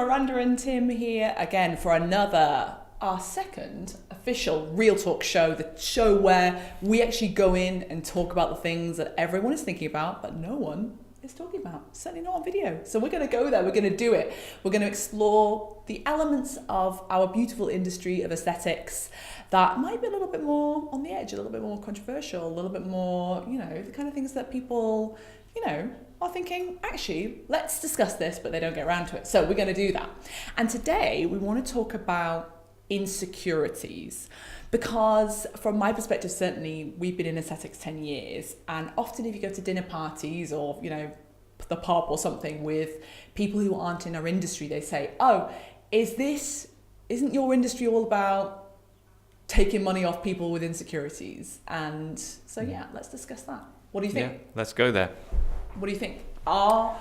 Miranda and Tim here again for our second official Real Talk show, the show where we actually go in and talk about the things that everyone is thinking about, but no one is talking about, certainly not on video. So we're going to go there, we're going to do it. We're going to explore the elements of our beautiful industry of aesthetics that might be a little bit more on the edge, a little bit more controversial, a little bit more, the kind of things that people, are thinking, actually, let's discuss this, but they don't get around to it. So we're going to do that. And today we want to talk about insecurities, because from my perspective, certainly we've been in aesthetics 10 years, and often if you go to dinner parties or the pub or something with people who aren't in our industry, they say, oh, isn't your industry all about taking money off people with insecurities? And so let's discuss that. What do you think? Yeah, let's go there. What do you think? Are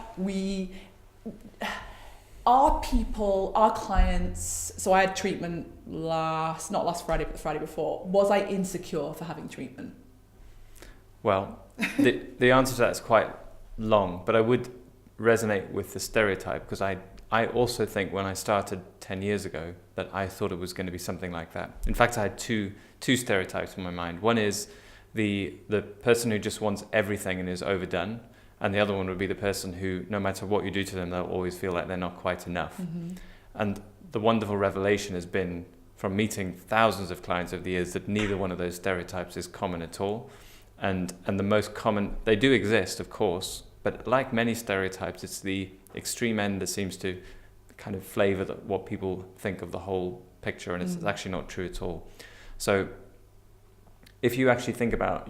people, our clients, so I had treatment not last Friday, but the Friday before. Was I insecure for having treatment? Well, the answer to that is quite long, but I would resonate with the stereotype, because I also think when I started 10 years ago that I thought it was going to be something like that. In fact, I had two stereotypes in my mind. One is the person who just wants everything and is overdone. And the other one would be the person who, no matter what you do to them, they'll always feel like they're not quite enough. Mm-hmm. And the wonderful revelation has been, from meeting thousands of clients over the years, that neither one of those stereotypes is common at all. And the most common, they do exist, of course, but like many stereotypes, it's the extreme end that seems to kind of flavor what people think of the whole picture, and it's actually not true at all. So if you actually think about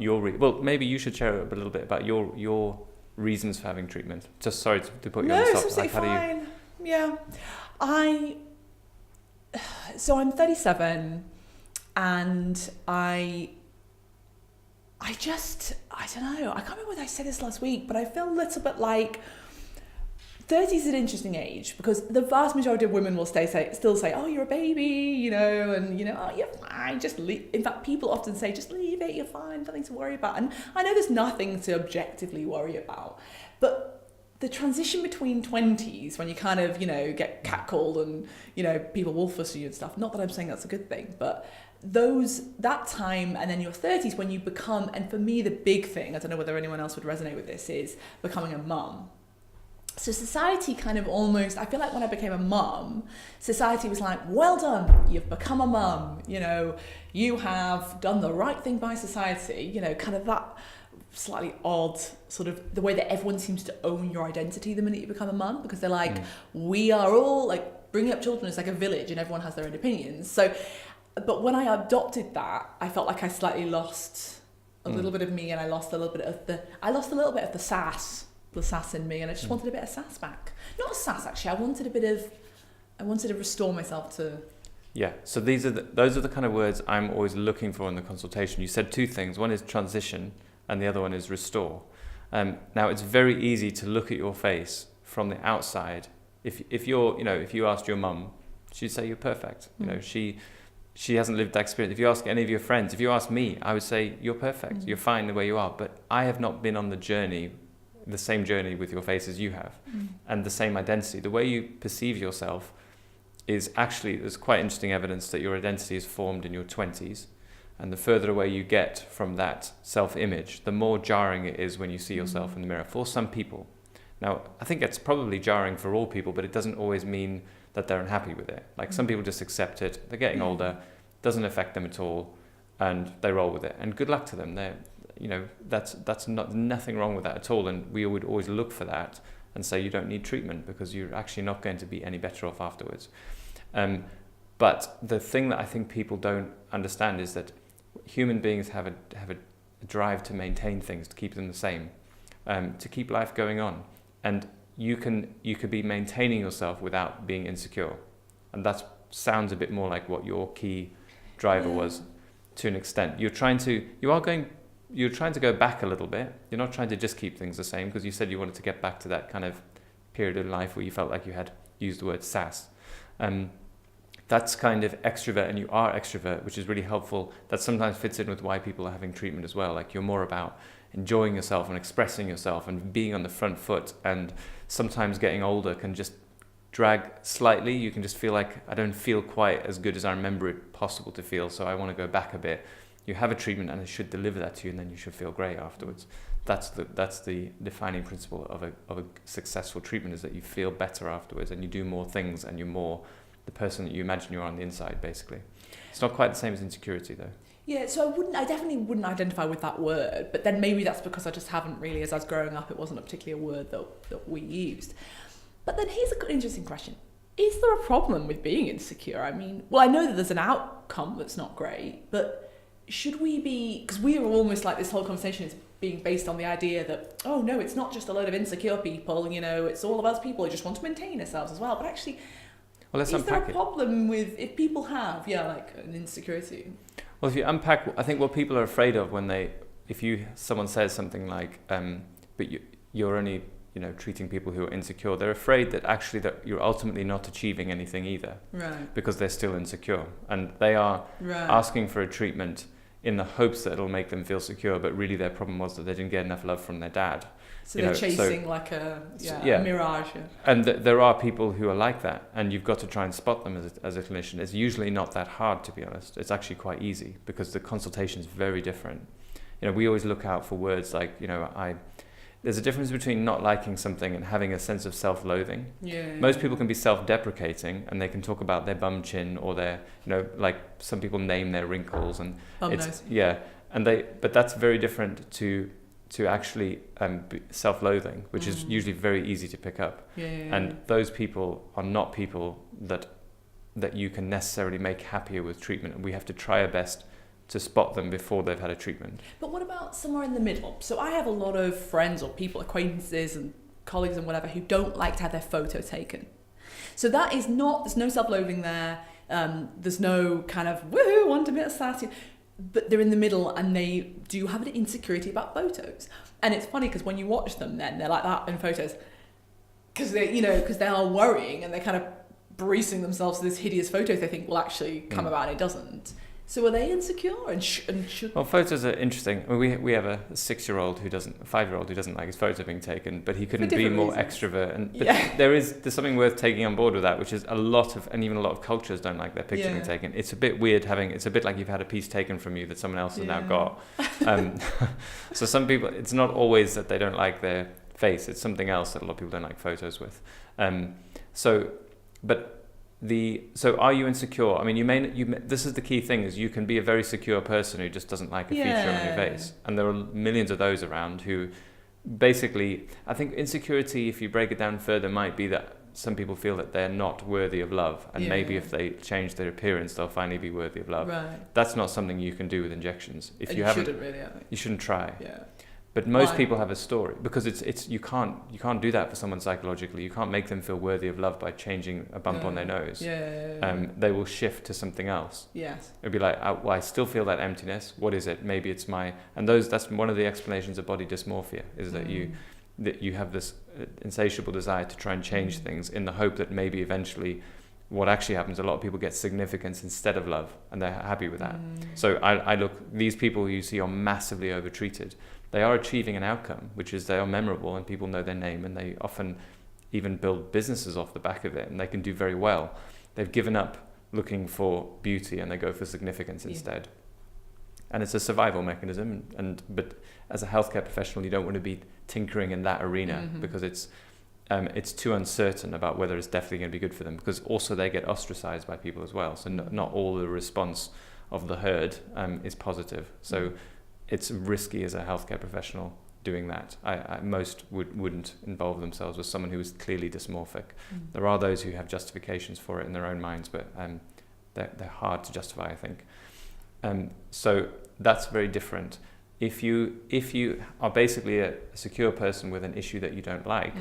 maybe you should share a little bit about your reasons for having treatment. Just sorry to put you on the spot. No, it's absolutely fine. Yeah. So I'm 37, and I don't know, I can't remember whether I said this last week, but I feel a little bit like 30 is an interesting age, because the vast majority of women will still say, oh, you're a baby, and oh, you're fine, just leave. In fact, people often say, just leave it, you're fine, nothing to worry about. And I know there's nothing to objectively worry about, but the transition between 20s, when you kind of, get catcalled and, people will fuss you and stuff, not that I'm saying that's a good thing, but that time, and then your 30s when you become, and for me, the big thing, I don't know whether anyone else would resonate with this, is becoming a mum. So society kind of almost, I feel like when I became a mum, society was like, well done, you've become a mum, you have done the right thing by society, kind of that slightly odd sort of the way that everyone seems to own your identity the minute you become a mum, because they're like, we are all like, bringing up children is like a village and everyone has their own opinions. So, but when I adopted that, I felt like I slightly lost a little bit of me, and I lost a little bit of the sass in me, and I just wanted a bit of sass back. Not sass, actually. I wanted to restore myself to. Yeah. So those are the kind of words I'm always looking for in the consultation. You said two things. One is transition, and the other one is restore. Now it's very easy to look at your face from the outside. If you asked your mum, she'd say you're perfect. She hasn't lived that experience. If you ask any of your friends, if you ask me, I would say you're perfect. You're fine the way you are. But I have not been on the same journey with your face as you have, and the same identity. The way you perceive yourself is actually, there's quite interesting evidence that your identity is formed in your 20s, and the further away you get from that self-image, the more jarring it is when you see yourself in the mirror, for some people. Now, I think it's probably jarring for all people, but it doesn't always mean that they're unhappy with it. Like some people just accept it, they're getting older, doesn't affect them at all, and they roll with it. And good luck to them. That's nothing wrong with that at all. And we would always look for that and say you don't need treatment, because you're actually not going to be any better off afterwards. But the thing that I think people don't understand is that human beings have a drive to maintain things, to keep them the same, to keep life going on. And you could be maintaining yourself without being insecure, and that sounds a bit more like what your key driver was, to an extent. You're trying to go back a little bit. You're not trying to just keep things the same, because you said you wanted to get back to that kind of period of life where you felt like you had used the word sass. That's kind of extrovert, and you are extrovert, which is really helpful. That sometimes fits in with why people are having treatment as well. Like, you're more about enjoying yourself and expressing yourself and being on the front foot, and sometimes getting older can just drag slightly. You can just feel like, I don't feel quite as good as I remember it possible to feel, so I want to go back a bit. You have a treatment and it should deliver that to you, and then you should feel great afterwards. That's the defining principle of a successful treatment, is that you feel better afterwards and you do more things and you're more the person that you imagine you are on the inside, basically. It's not quite the same as insecurity, though. Yeah, so I definitely wouldn't identify with that word, but then maybe that's because I just haven't really, as I was growing up, it wasn't a particularly a word that we used. But then here's a good, interesting question. Is there a problem with being insecure? I mean, well, I know that there's an outcome that's not great, but should we be, because we are almost like this whole conversation is being based on the idea that, oh no, it's not just a load of insecure people, it's all of us people who just want to maintain ourselves as well. But actually, well, is there a problem with, if people have, like an insecurity? Well, if you unpack, I think what people are afraid of someone says something like, but you're only, treating people who are insecure, they're afraid that actually that you're ultimately not achieving anything either. Right. Because they're still insecure. And they are asking for a treatment in the hopes that it'll make them feel secure, but really their problem was that they didn't get enough love from their dad. So they're chasing like a mirage. Yeah. And there are people who are like that, and you've got to try and spot them as a clinician. It's usually not that hard, to be honest. It's actually quite easy because the consultation is very different. We always look out for words like, there's a difference between not liking something and having a sense of self-loathing. Yeah. Most people can be self-deprecating and they can talk about their bum chin or their, like some people name their wrinkles and bum nose. Yeah, but that's very different to actually self-loathing, which is usually very easy to pick up. Yeah. And those people are not people that you can necessarily make happier with treatment, and we have to try our best to spot them before they've had a treatment. But what about somewhere in the middle? So I have a lot of friends or people, acquaintances and colleagues and whatever, who don't like to have their photo taken. So that is not, there's no self-loathing there. There's no kind of, woohoo, want a bit of sass. But they're in the middle and they do have an insecurity about photos. And it's funny because when you watch them then, they're like that in photos. Because they are worrying and they're kind of bracing themselves to this hideous photo they think will actually come about and it doesn't. So are they insecure and should? Well, photos are interesting. I mean, we have a 5-year-old who doesn't like his photo being taken, but he couldn't be more extrovert. But there's something worth taking on board with that, which is even a lot of cultures don't like their picture being taken. It's a bit weird it's a bit like you've had a piece taken from you that someone else has now got. So some people, it's not always that they don't like their face. It's something else that a lot of people don't like photos with. So are you insecure? I mean, this is the key thing, is you can be a very secure person who just doesn't like a feature on your face. And there are millions of those around who basically, I think insecurity, if you break it down further, might be that some people feel that they're not worthy of love. And maybe if they change their appearance, they'll finally be worthy of love. Right. That's not something you can do with injections. If you haven't, shouldn't really, I think. You shouldn't try. Yeah. But most people have a story, because it's you can't do that for someone psychologically. You can't make them feel worthy of love by changing a bump on their nose. They will shift to something else. Yes. It'll be like, I still feel that emptiness. What is it? Maybe it's that's one of the explanations of body dysmorphia, is that you have this insatiable desire to try and change things in the hope that maybe eventually what actually happens, a lot of people get significance instead of love, and they're happy with that. So I look, these people who you see are massively overtreated. They are achieving an outcome, which is they are memorable and people know their name, and they often even build businesses off the back of it, and they can do very well. They've given up looking for beauty and they go for significance instead. And it's a survival mechanism, but as a healthcare professional, you don't want to be tinkering in that arena because it's too uncertain about whether it's definitely going to be good for them, because also they get ostracized by people as well. So not all the response of the herd is positive. So it's risky as a healthcare professional doing that. Most wouldn't involve themselves with someone who is clearly dysmorphic. There are those who have justifications for it in their own minds, but they're hard to justify, I think. So that's very different. If you are basically a secure person with an issue that you don't like,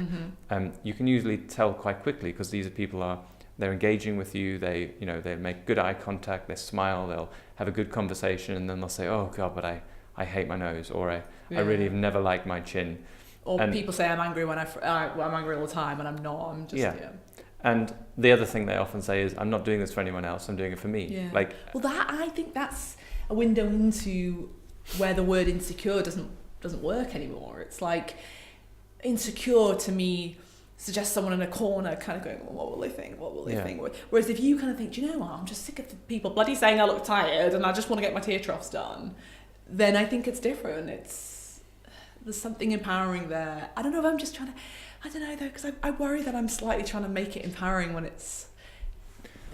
you can usually tell quite quickly, because these are people they're engaging with you. They make good eye contact. They smile. They'll have a good conversation, and then they'll say, "Oh God, but I hate my nose," or I really have never liked my chin. Or people say I'm angry when I'm angry all the time, and I'm not. I'm just And the other thing they often say is, "I'm not doing this for anyone else. I'm doing it for me." Yeah. I think that's a window into where the word insecure doesn't work anymore. It's like insecure to me suggest someone in a corner kind of going, well, what will they think? What will they think? Whereas if you kind of think, do you know what, I'm just sick of the people bloody saying I look tired and I just want to get my tear troughs done, then I think it's different. There's something empowering there. I don't know if I'm just trying to, I don't know though, because I worry that I'm slightly trying to make it empowering when it's,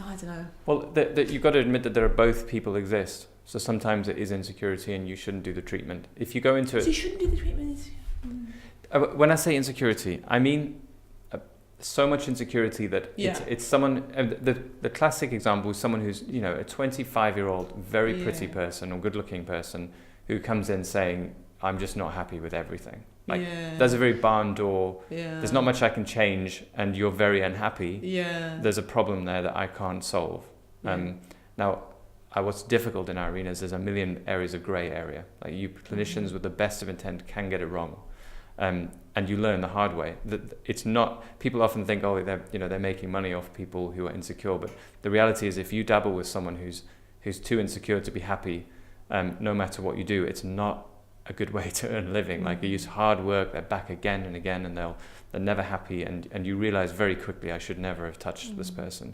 I don't know. Well, you've got to admit that there are both people exist. So sometimes it is insecurity and you shouldn't do the treatment. If you go into it... So you shouldn't do the treatment? When I say insecurity, I mean so much insecurity that it's someone... The classic example is someone who's, you know, a 25-year-old, very pretty person or good-looking person who comes in saying, I'm just not happy with everything. Like, there's a very barn door, there's not much I can change, and you're very unhappy. There's a problem there that I can't solve. Now, what's difficult in our arena is there's a million areas of grey area. Like, you clinicians with the best of intent can get it wrong. And you learn the hard way. That it's not, people often think, oh, they're making money off people who are insecure, but the reality is if you dabble with someone who's too insecure to be happy, no matter what you do, it's not a good way to earn a living. Like, you use hard work, they're back again and again, and they're never happy, and you realize very quickly, I should never have touched this person.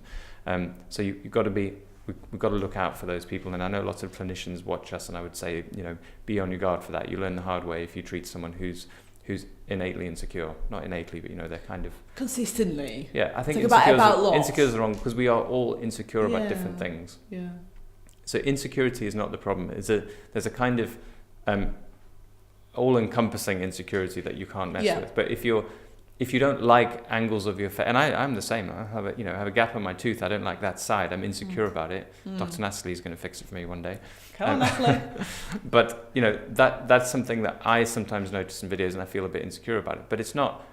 So we've got to look out for those people, and I know lots of clinicians watch us, and I would say, you know, be on your guard for that. You learn the hard way if you treat someone who's innately insecure. Not innately, but, you know, they're kind of... Consistently. Yeah, I think insecures are wrong, because we are all insecure about different things. Yeah. So insecurity is not the problem. There's a kind of... all-encompassing insecurity that you can't mess with. But if you don't like angles of your face, and I'm the same. I have a gap in my tooth. I don't like that side. I'm insecure about it. Dr. Natalie is going to fix it for me one day. Come on, Natalie. But, you know, that's something that I sometimes notice in videos, and I feel a bit insecure about it. But it's not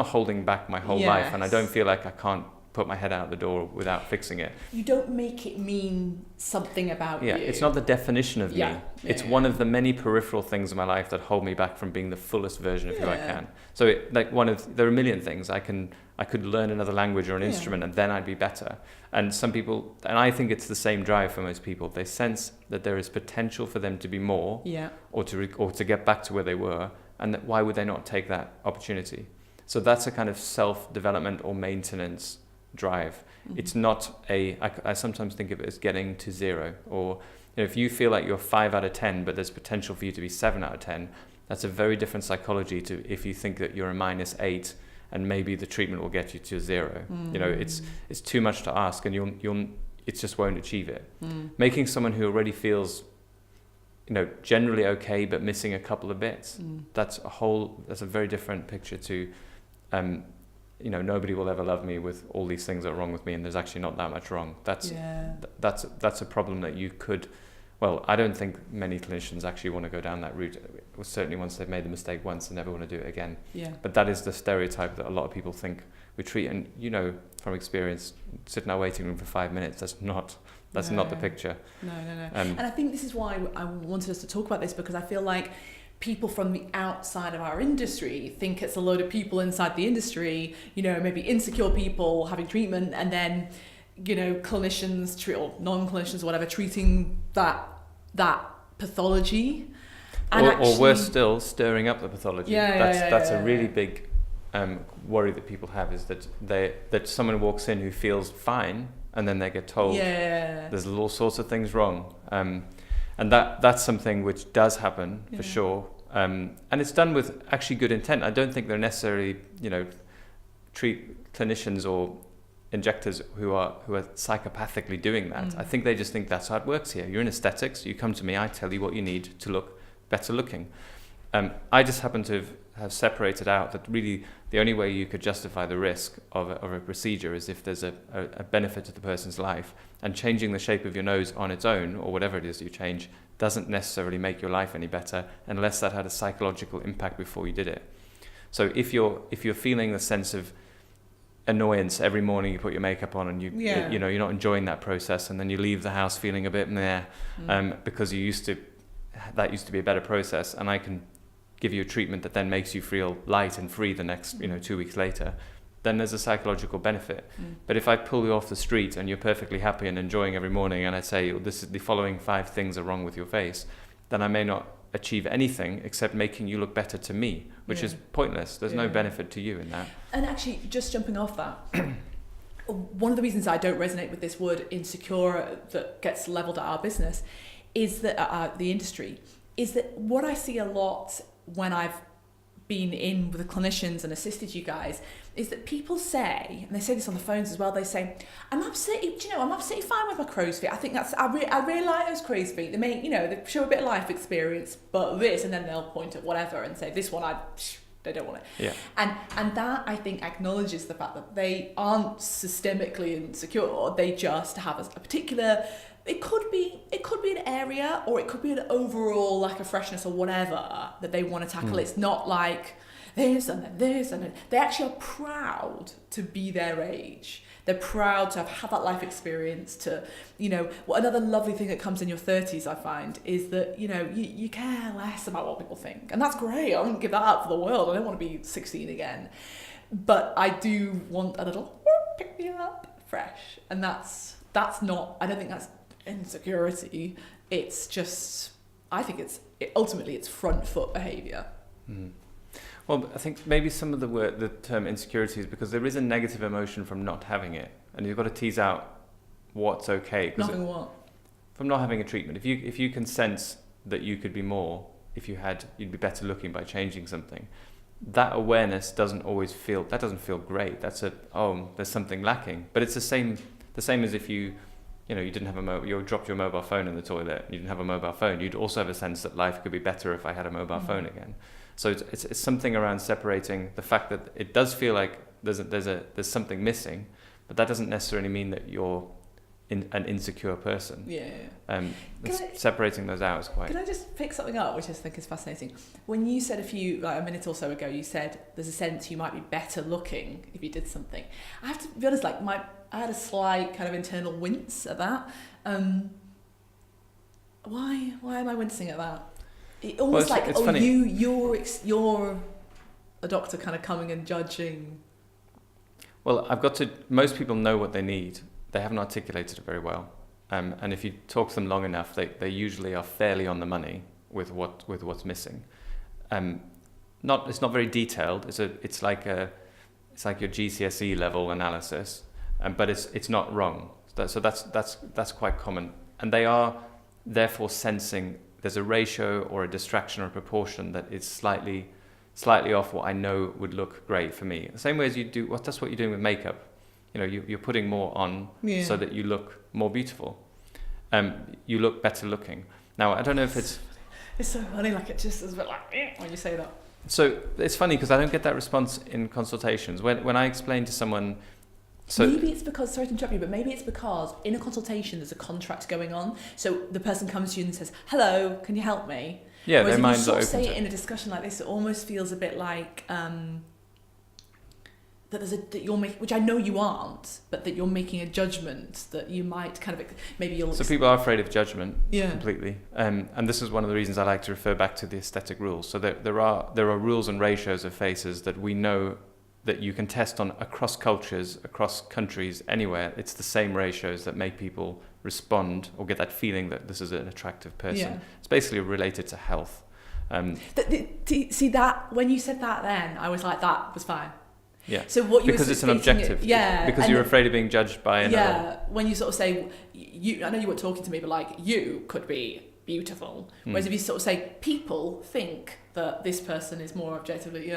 holding back my whole life, and I don't feel like I can't put my head out the door without fixing it. You don't make it mean something about you. Yeah, it's not the definition of me. It's one of the many peripheral things in my life that hold me back from being the fullest version of who I can. So there are a million things. I could learn another language or an instrument, and then I'd be better. And some people, and I think it's the same drive for most people, they sense that there is potential for them to be more, or to get back to where they were, and that why would they not take that opportunity? So that's a kind of self-development or maintenance drive. It's not I sometimes think of it as getting to 0, or, you know, if you feel like you're 5 out of 10 but there's potential for you to be 7 out of 10, that's a very different psychology to if you think that you're a -8 and maybe the treatment will get you to 0. You know, it's too much to ask, and it just won't achieve it. Making someone who already feels, you know, generally okay but missing a couple of bits, that's a very different picture to you know, nobody will ever love me with all these things that are wrong with me, and there's actually not that much wrong. That's a problem that you could... Well, I don't think many clinicians actually want to go down that route. Certainly once they've made the mistake once, they never want to do it again. But that is the stereotype that a lot of people think we treat. And, you know, from experience, sit in our waiting room for 5 minutes, that's not the picture. No. And I think this is why I wanted us to talk about this, because I feel like people from the outside of our industry think it's a load of people inside the industry, you know, maybe insecure people having treatment, and then, you know, clinicians or non-clinicians or whatever treating that pathology, and or worse still, stirring up the pathology. That's a really big worry that people have, is that someone walks in who feels fine, and then they get told there's all sorts of things wrong. And that's something which does happen for sure. And it's done with actually good intent. I don't think they're necessarily, you know, treat clinicians or injectors who are psychopathically doing that. I think they just think that's how it works here. You're in aesthetics, you come to me, I tell you what you need to look better looking. I just happen to have separated out that really the only way you could justify the risk of a procedure is if there's a benefit to the person's life, and changing the shape of your nose on its own, or whatever it is you change, doesn't necessarily make your life any better unless that had a psychological impact before you did it. So if you're feeling the sense of annoyance every morning you put your makeup on, and you know, you're not enjoying that process, and then you leave the house feeling a bit meh, because that used to be a better process, and I can give you a treatment that then makes you feel light and free the next 2 weeks later, then there's a psychological benefit. But if I pull you off the street and you're perfectly happy and enjoying every morning, and I say, the following 5 things are wrong with your face, then I may not achieve anything except making you look better to me, which is pointless. There's no benefit to you in that. And actually, just jumping off that, one of the reasons I don't resonate with this word insecure that gets leveled at our business is that the industry is that what I see a lot when I've been in with the clinicians and assisted you guys is that people say, and they say this on the phones as well, they say, I'm absolutely fine with my crow's feet. I think I really like those crow's feet. They make, they show a bit of life experience, but this, and then they'll point at whatever and say, this one, they don't want it. Yeah. And that, I think, acknowledges the fact that they aren't systemically insecure. They just have a particular, it could be an area, or it could be an overall lack of freshness or whatever that they want to tackle. It's not like this and then this and then. They actually are proud to be their age. They're proud to have had that life experience to, another lovely thing that comes in your 30s, I find, is that, you care less about what people think. And that's great. I wouldn't give that up for the world. I don't want to be 16 again. But I do want a little pick me up fresh. And that's not, I don't think that's insecurity. It's just, I think ultimately it's front foot behaviour. Mm. Well, I think maybe some of the term insecurity is because there is a negative emotion from not having it, and you've got to tease out what's okay. Not having what? From not having a treatment. If you can sense that you could be more, you'd be better looking by changing something. That awareness doesn't feel great. There's something lacking. But it's the same as if you didn't have you dropped your mobile phone in the toilet, you didn't have a mobile phone. You'd also have a sense that life could be better if I had a mobile phone again. So it's something around separating the fact that it does feel like there's something missing, but that doesn't necessarily mean that you're an insecure person. Yeah. Separating those out is quite. Can I just pick something up, which I think is fascinating? When you said a minute or so ago, you said there's a sense you might be better looking if you did something. I have to be honest, I had a slight kind of internal wince at that. Why am I wincing at that? It almost it's funny. You're a doctor kind of coming and judging. Well, most people know what they need. They haven't articulated it very well. And if you talk to them long enough, they usually are fairly on the money with what's missing. It's not very detailed. It's like your GCSE level analysis, but it's not wrong. So that's quite common. And they are therefore sensing there's a ratio or a distraction or a proportion that is slightly off what I know would look great for me. The same way as you do, that's what you're doing with makeup. You're putting more on so that you look more beautiful. You look better looking. Now, I don't know if it's so funny, it just is a bit when you say that. So it's funny because I don't get that response in consultations. When I explain to someone, maybe it's because, sorry to interrupt you, but maybe it's because in a consultation there's a contract going on. So the person comes to you and says, "Hello, can you help me?" Yeah, whereas their minds are open. Say it in a discussion like this, it almost feels a bit like that you're making, which I know you aren't, but that you're making a judgment that you might kind of maybe you'll. So people are afraid of judgment completely, and this is one of the reasons I like to refer back to the aesthetic rules. So there are rules and ratios of faces that we know that you can test on across cultures, across countries, anywhere. It's the same ratios that make people respond or get that feeling that this is an attractive person. Yeah. It's basically related to health. See that when you said that, then I was like, that was fine. Yeah. So what you because it's an objective. Because you're afraid of being judged by another. Yeah. When you sort of say, I know you weren't talking to me, but you could be beautiful. Whereas if you sort of say, people think that this person is more objectively,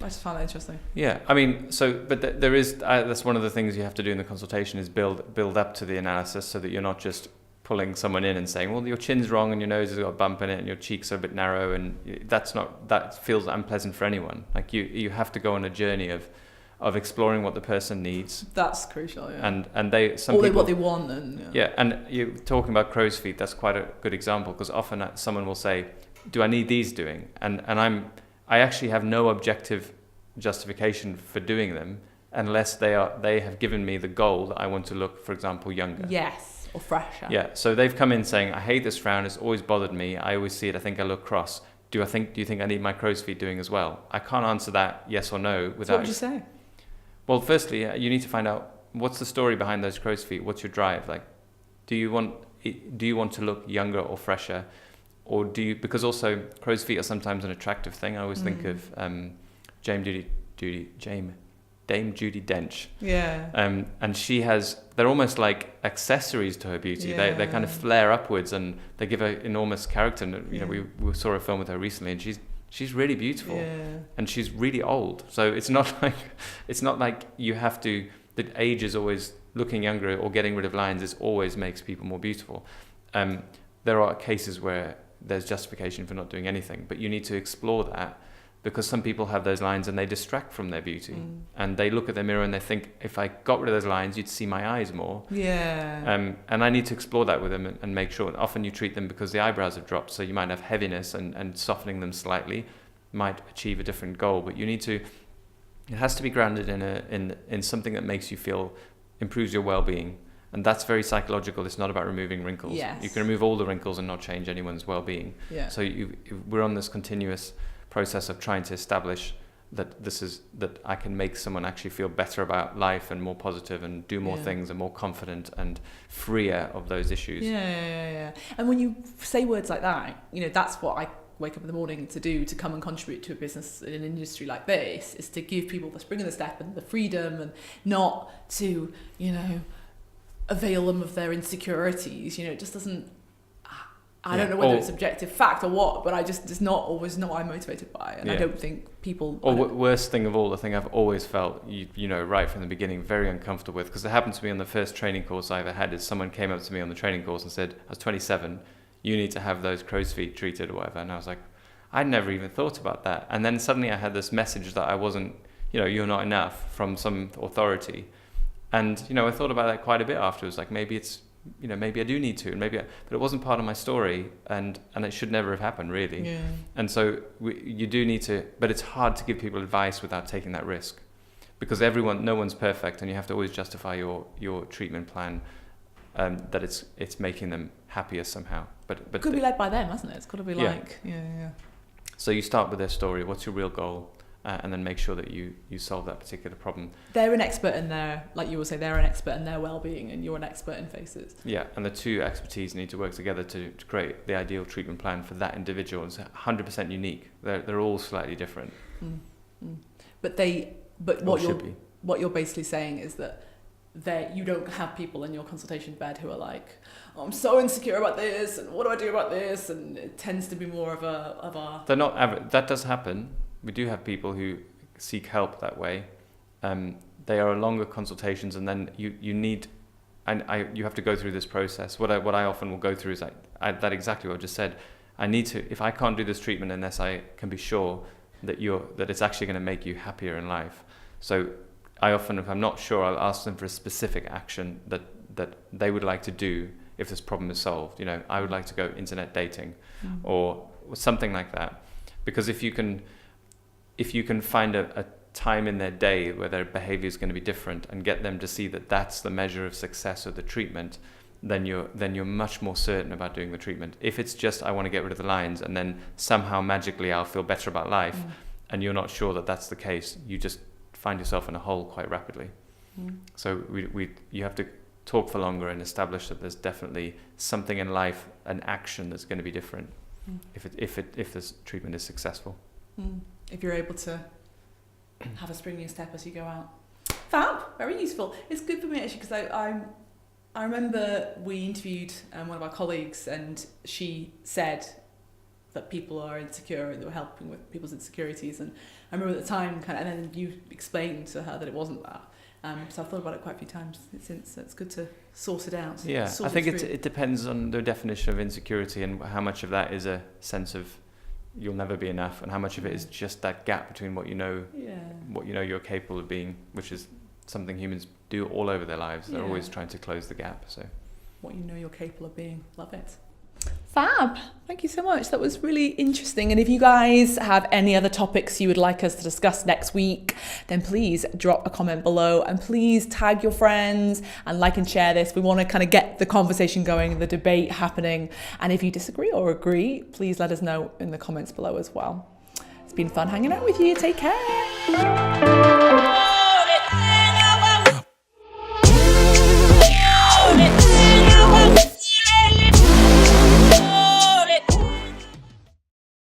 I just found that interesting. Yeah, I mean, but there is, that's one of the things you have to do in the consultation is build up to the analysis so that you're not just pulling someone in and saying, well, your chin's wrong and your nose has got a bump in it and your cheeks are a bit narrow, and that feels unpleasant for anyone. You have to go on a journey of exploring what the person needs. That's crucial, yeah. And what they want, and and you're talking about crow's feet. That's quite a good example because often someone will say, do I need these doing? And I actually have no objective justification for doing them unless they have given me the goal that I want to look, for example, younger. Yes, or fresher. Yeah, so they've come in saying, I hate this frown, it's always bothered me, I always see it, I think I look cross. Do you think I need my crow's feet doing as well? I can't answer that yes or no without... So what would you say? Well, firstly, you need to find out what's the story behind those crow's feet, what's your drive? Do you want to look younger or fresher? or do you, because also crow's feet are sometimes an attractive thing. I always think of Dame Judi Dench. Yeah. And they're almost like accessories to her beauty. Yeah. They kind of flare upwards and they give her enormous character. And, you know, we saw a film with her recently, and she's really beautiful. Yeah. And she's really old. So it's not like you have to, the age is always looking younger or getting rid of lines. It always makes people more beautiful. There are cases where there's justification for not doing anything, but you need to explore that, because some people have those lines and they distract from their beauty. And they look at their mirror and they think, if I got rid of those lines, you'd see my eyes more. Yeah. And I need to explore that with them and make sure. Often you treat them because the eyebrows have dropped, so you might have heaviness, and softening them slightly might achieve a different goal. But you need to, it has to be grounded in something that makes you feel, improves your well-being. And that's very psychological. It's not about removing wrinkles. Yes. You can remove all the wrinkles and not change anyone's well-being. Yeah. So we're on this continuous process of trying to establish that that I can make someone actually feel better about life and more positive and do more things and more confident and freer of those issues. Yeah. And when you say words like that, you know, that's what I wake up in the morning to do, to come and contribute to a business in an industry like this, is to give people the spring of the step and the freedom, and not to, you know, avail them of their insecurities. You know, it just doesn't, I don't know whether it's objective fact or what, but it's not always not what I'm motivated by. And I don't think people... worst thing of all, the thing I've always felt, you know, right from the beginning, very uncomfortable with, because it happened to me on the first training course I ever had, is someone came up to me on the training course and said, I was 27, you need to have those crow's feet treated or whatever. And I was like, I'd never even thought about that. And then suddenly I had this message that I wasn't, you know, you're not enough, from some authority. And, you know, I thought about that quite a bit afterwards, like maybe it's, you know, maybe I do need to, and but it wasn't part of my story, and it should never have happened, really. Yeah. And so you do need to, but it's hard to give people advice without taking that risk, because no one's perfect, and you have to always justify your treatment plan, that it's making them happier somehow. But it could be led by them, hasn't it? It's got to be like, So you start with their story. What's your real goal? And then make sure that you solve that particular problem. They're an expert in their, like you will say, they're an expert in their well-being, and you're an expert in faces. Yeah, and the two expertise need to work together to create the ideal treatment plan for that individual. It's 100% unique. They're all slightly different. But what you're basically saying is that you don't have people in your consultation bed who are like, oh, I'm so insecure about this, and what do I do about this? And it tends to be more of a... They're not average. That does happen. We do have people who seek help that way. They are longer consultations, and then you need, and you have to go through this process. What I often will go through is that exactly what I just said. I need to, if I can't do this treatment unless I can be sure that it's actually going to make you happier in life. So I often, if I'm not sure, I'll ask them for a specific action that they would like to do if this problem is solved. You know, I would like to go internet dating, or something like that, because if you can find a time in their day where their behavior is going to be different, and get them to see that that's the measure of success of the treatment, then you're much more certain about doing the treatment. If it's just, I want to get rid of the lines, and then somehow magically I'll feel better about life, and you're not sure that that's the case, you just find yourself in a hole quite rapidly. So you have to talk for longer and establish that there's definitely something in life, an action that's going to be different if this treatment is successful. If you're able to have a spring new step as you go out. Fab, very useful. It's good for me actually, because I remember we interviewed one of our colleagues, and she said that people are insecure and they were helping with people's insecurities, and I remember at the time and then you explained to her that it wasn't that. So I've thought about it quite a few times since. So it's good to sort it out. Yeah, I think it depends on the definition of insecurity, and how much of that is a sense of you'll never be enough, and how much of it is just that gap between what you know you're capable of being, which is something humans do all over their lives. They're always trying to close the gap. So what you know you're capable of being. Love it. Fab. Thank you so much. That was really interesting. And if you guys have any other topics you would like us to discuss next week, then please drop a comment below, and please tag your friends and like and share this. We want to kind of get the conversation going, the debate happening. And if you disagree or agree, please let us know in the comments below as well. It's been fun hanging out with you. Take care.